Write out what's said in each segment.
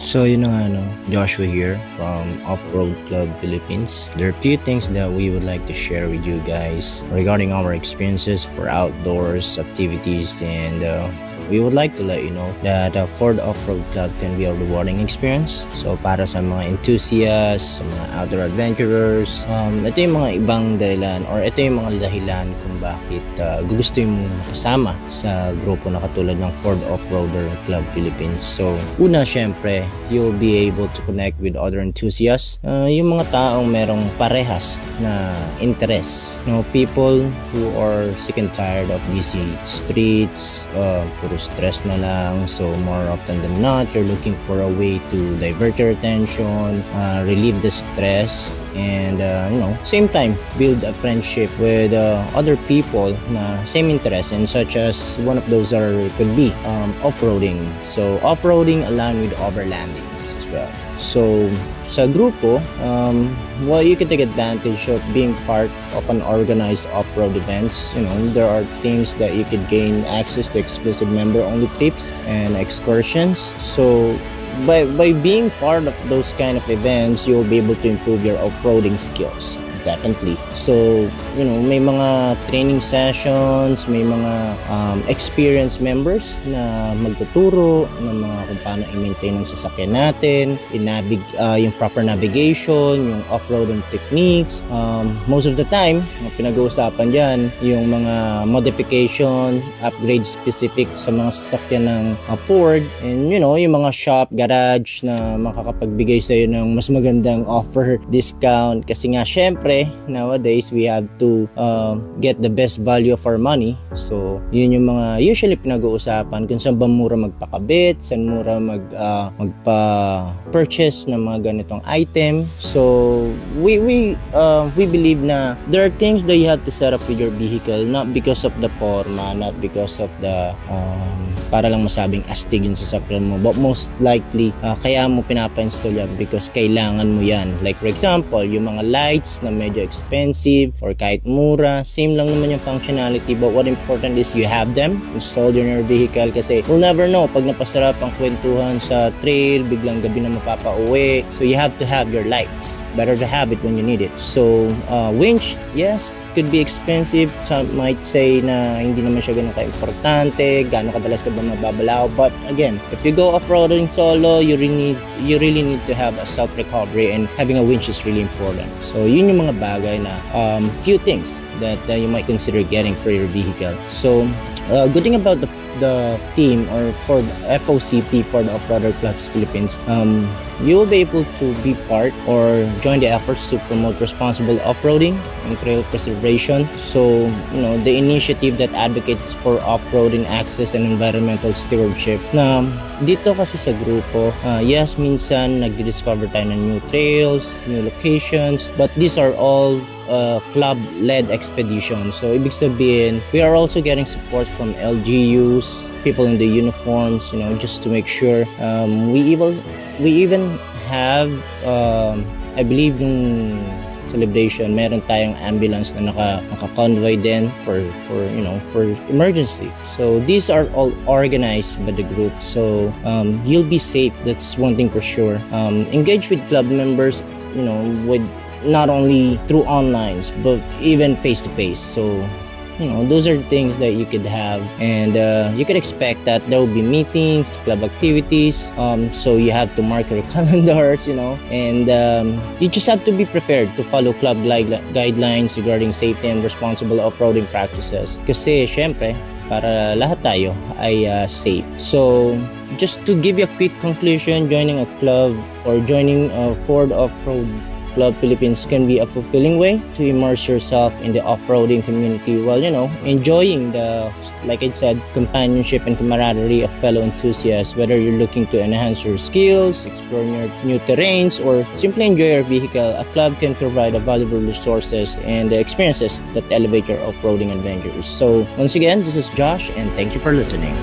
So yun na nga Joshua here from Offroad Club Philippines. There are a few things that we would like to share with you guys regarding our experiences for outdoors activities, and we would like to let you know that Ford Offroad Club can be a rewarding experience. So para sa mga enthusiasts, sa mga outdoor adventurers, ito yung mga ibang dahilan or ito yung mga dahilan kung bakit gusto yung kasama sa grupo na katulad ng Ford Offroader Club Philippines. So una, syempre, you'll be able to connect with other enthusiasts, yung mga taong merong parehas na interest, people who are sick and tired of busy streets, puro stress na lang. So more often than not, you're looking for a way to divert your attention, relieve the stress, and same time build a friendship with other people na same interest, and such as one of those could be off-roading. So off-roading along with overlandings as well. So sa grupo, you can take advantage of being part of an organized off-road events. There are things that you could gain access to exclusive member-only trips and excursions. So by being part of those kind of events, you'll be able to improve your off-roading skills. Definitely. So, may mga training sessions, may mga experienced members na magtuturo ng mga kung paano i-maintain ang sasakyan natin, yung proper navigation, yung off-roading techniques. Most of the time, pinag-uusapan dyan, yung mga modification, upgrade specific sa mga sasakyan ng Ford, and yung mga shop, garage na makakapagbigay sa'yo ng mas magandang offer, discount, kasi nga syempre, nowadays we have to get the best value of our money. So yun yung mga usually pinag-uusapan kung saan ba mura magpakabit, saan mura magpa-purchase ng mga ganitong item. So we believe na there are things that you have to set up with your vehicle, not because of the forma, not because of the para lang masabing astig yung sasakyan mo, but most likely kaya mo pinapa-install yan because kailangan mo yan. Like for example, yung mga lights na medyo expensive or kahit mura, same lang naman yung functionality, but what important is you have them installed in your vehicle, kasi we'll never know pag napasarap ang kwentuhan sa trail, biglang gabi na mapapauwi. So you have to have your lights. Better to have it when you need it. So winch, yes, could be expensive. Some might say na hindi naman siya ganun ka-importante, gaano kadalas ka ba mababalaw, but again, if you go off-roading solo, you really need to have a self-recovery, and having a winch is really important. So yun yung mga bagay na few things that you might consider getting for your vehicle. So good thing about the team or for FOCP, for the Offroader Clubs Philippines, you will be able to be part or join the efforts to promote responsible off-roading and trail preservation. So the initiative that advocates for off-roading access and environmental stewardship. Na dito kasi sa grupo, yes, minsan nag-discover tayo ng new trails, new locations, but these are all club-led expeditions. So ibig sabihin, we are also getting support from LGUs, people in the uniforms, just to make sure we even have I believe yung celebration, meron tayong ambulance na naka-convoy din for emergency. So these are all organized by the group. So you'll be safe, that's one thing for sure. Engage with club members, with not only through onlines but even face to face. So those are things that you could have, and you could expect that there will be meetings, club activities, so you have to mark your calendars, and you just have to be prepared to follow club guidelines regarding safety and responsible off-roading practices, kasi syempre para lahat tayo ay safe. So just to give you a quick conclusion, joining a club or joining a Ford Offroad Club Philippines can be a fulfilling way to immerse yourself in the off-roading community while enjoying the, like I said, companionship and camaraderie of fellow enthusiasts. Whether you're looking to enhance your skills, explore new terrains, or simply enjoy your vehicle, a club can provide valuable resources and experiences that elevate your off-roading adventures. So once again, this is Josh, and thank you for listening.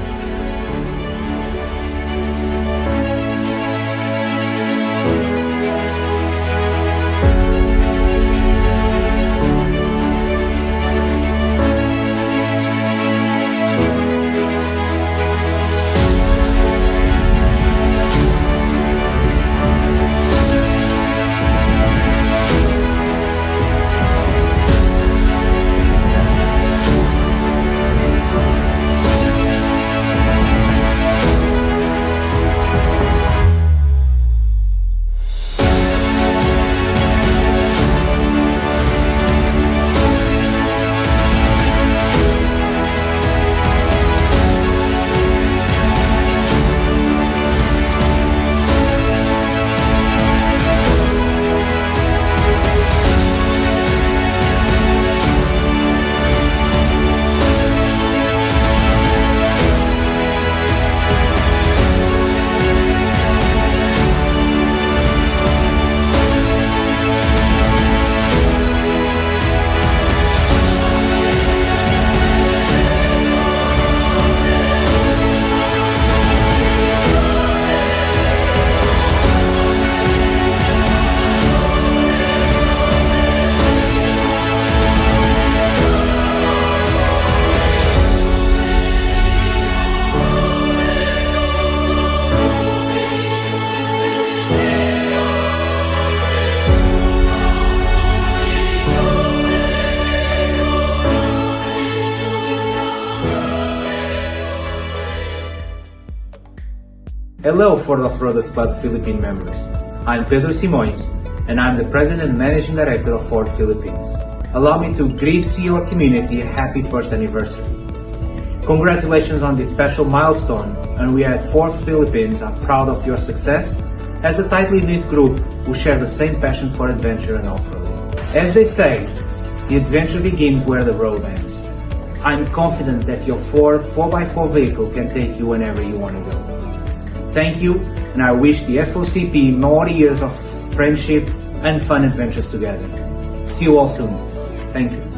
Hello Ford Offroaders Club Philippine members. I'm Pedro Simões, and I'm the President and Managing Director of Ford Philippines. Allow me to greet to your community a happy first anniversary. Congratulations on this special milestone, and we at Ford Philippines are proud of your success as a tightly knit group who share the same passion for adventure and off-roading. As they say, the adventure begins where the road ends. I'm confident that your Ford 4x4 vehicle can take you whenever you want to go. Thank you, and I wish the FOCP more years of friendship and fun adventures together. See you all soon. Thank you.